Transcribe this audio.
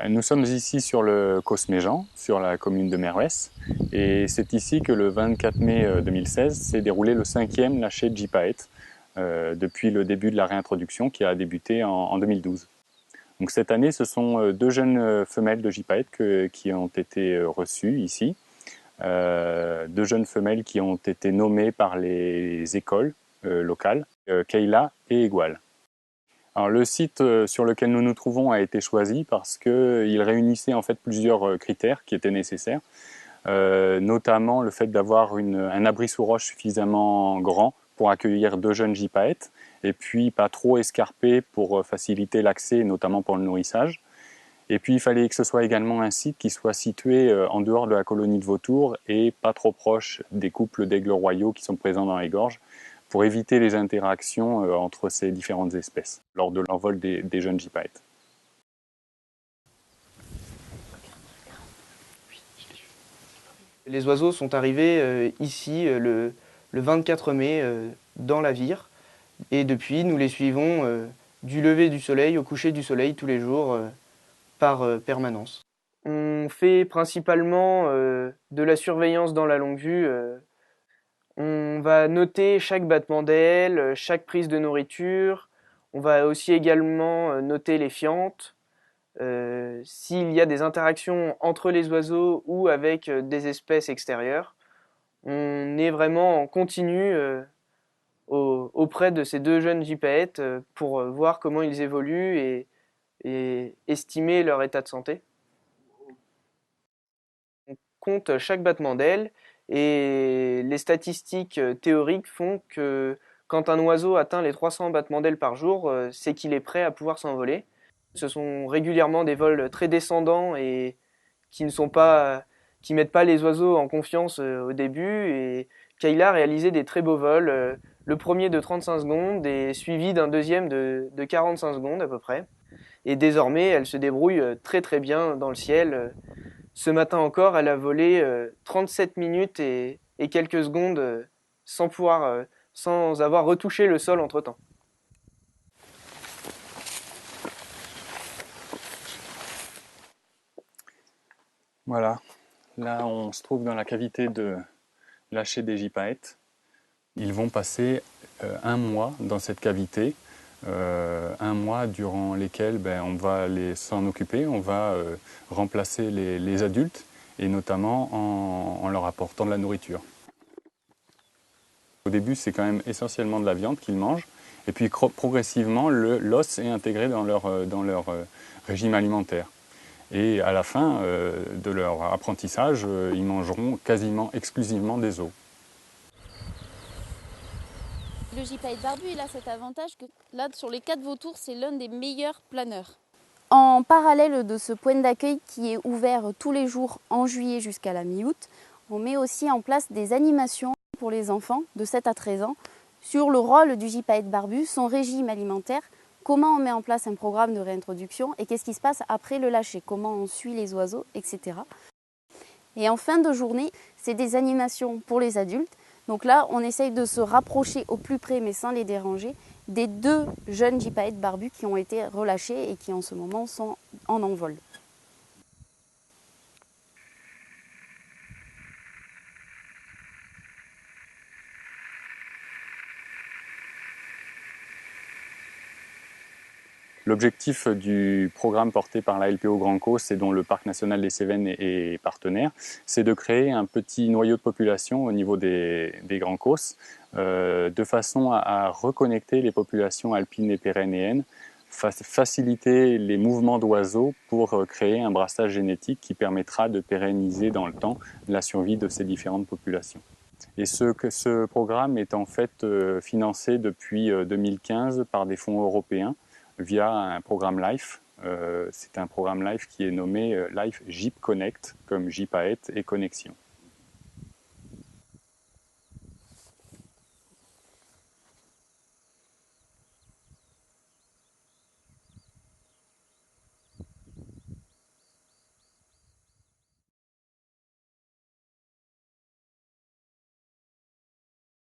Nous sommes ici sur le Cosméjean, sur la commune de Merwes, et c'est ici que le 24 mai 2016 s'est déroulé le 5e lâcher de gypaète depuis le début de la réintroduction qui a débuté en 2012. Donc cette année, ce sont deux jeunes femelles de gypaète qui ont été reçues ici, deux jeunes femelles qui ont été nommées par les écoles locales, Kayla et Egual. Alors, le site sur lequel nous nous trouvons a été choisi parce qu'il réunissait en fait plusieurs critères qui étaient nécessaires, notamment le fait d'avoir un abri sous roche suffisamment grand pour accueillir deux jeunes gypaètes, et puis pas trop escarpé pour faciliter l'accès, notamment pour le nourrissage. Et puis il fallait que ce soit également un site qui soit situé en dehors de la colonie de vautours et pas trop proche des couples d'aigles royaux qui sont présents dans les gorges, pour éviter les interactions entre ces différentes espèces lors de l'envol des jeunes gypaètes. Les oiseaux sont arrivés ici le 24 mai dans la Vire, et depuis nous les suivons du lever du soleil au coucher du soleil tous les jours par permanence. On fait principalement de la surveillance dans la longue vue. On va noter chaque battement d'aile, chaque prise de nourriture. On va aussi également noter les fientes. S'il y a des interactions entre les oiseaux ou avec des espèces extérieures. On est vraiment en continu auprès de ces deux jeunes gypaètes pour voir comment ils évoluent et estimer leur état de santé. On compte chaque battement d'aile, et les statistiques théoriques font que quand un oiseau atteint les 300 battements d'aile par jour, c'est qu'il est prêt à pouvoir s'envoler. Ce sont régulièrement des vols très descendants et qui mettent pas les oiseaux en confiance au début. Et Kayla a réalisé des très beaux vols, le premier de 35 secondes et suivi d'un deuxième de 45 secondes à peu près. Et désormais, elle se débrouille très très bien dans le ciel. Ce matin encore, elle a volé 37 minutes et quelques secondes sans avoir retouché le sol entre-temps. Voilà, là on se trouve dans la cavité de lâcher des gypaètes. Ils vont passer un mois dans cette cavité, un mois durant lesquels on va s'en occuper, on va remplacer les adultes, et notamment en leur apportant de la nourriture. Au début, c'est quand même essentiellement de la viande qu'ils mangent, et puis progressivement, l'os est intégré dans leur régime alimentaire. Et à la fin de leur apprentissage, ils mangeront quasiment exclusivement des os. Le gypaète barbu, il a cet avantage que là, sur les 4 vautours, c'est l'un des meilleurs planeurs. En parallèle de ce point d'accueil qui est ouvert tous les jours en juillet jusqu'à la mi-août, on met aussi en place des animations pour les enfants de 7 à 13 ans sur le rôle du gypaète barbu, son régime alimentaire, comment on met en place un programme de réintroduction et qu'est-ce qui se passe après le lâcher, comment on suit les oiseaux, etc. Et en fin de journée, c'est des animations pour les adultes. Donc là, on essaye de se rapprocher au plus près, mais sans les déranger, des deux jeunes gypaètes barbus qui ont été relâchés et qui en ce moment sont en envol. L'objectif du programme porté par la LPO Grand Causse et dont le Parc national des Cévennes est partenaire, c'est de créer un petit noyau de population au niveau des Grands Causses, de façon à reconnecter les populations alpines et pyrénéennes, faciliter les mouvements d'oiseaux pour créer un brassage génétique qui permettra de pérenniser dans le temps la survie de ces différentes populations. Et ce programme est en fait financé depuis 2015 par des fonds européens, via un programme LIFE. C'est un programme LIFE qui est nommé LIFE GYP Connect, comme gypaète et connexion.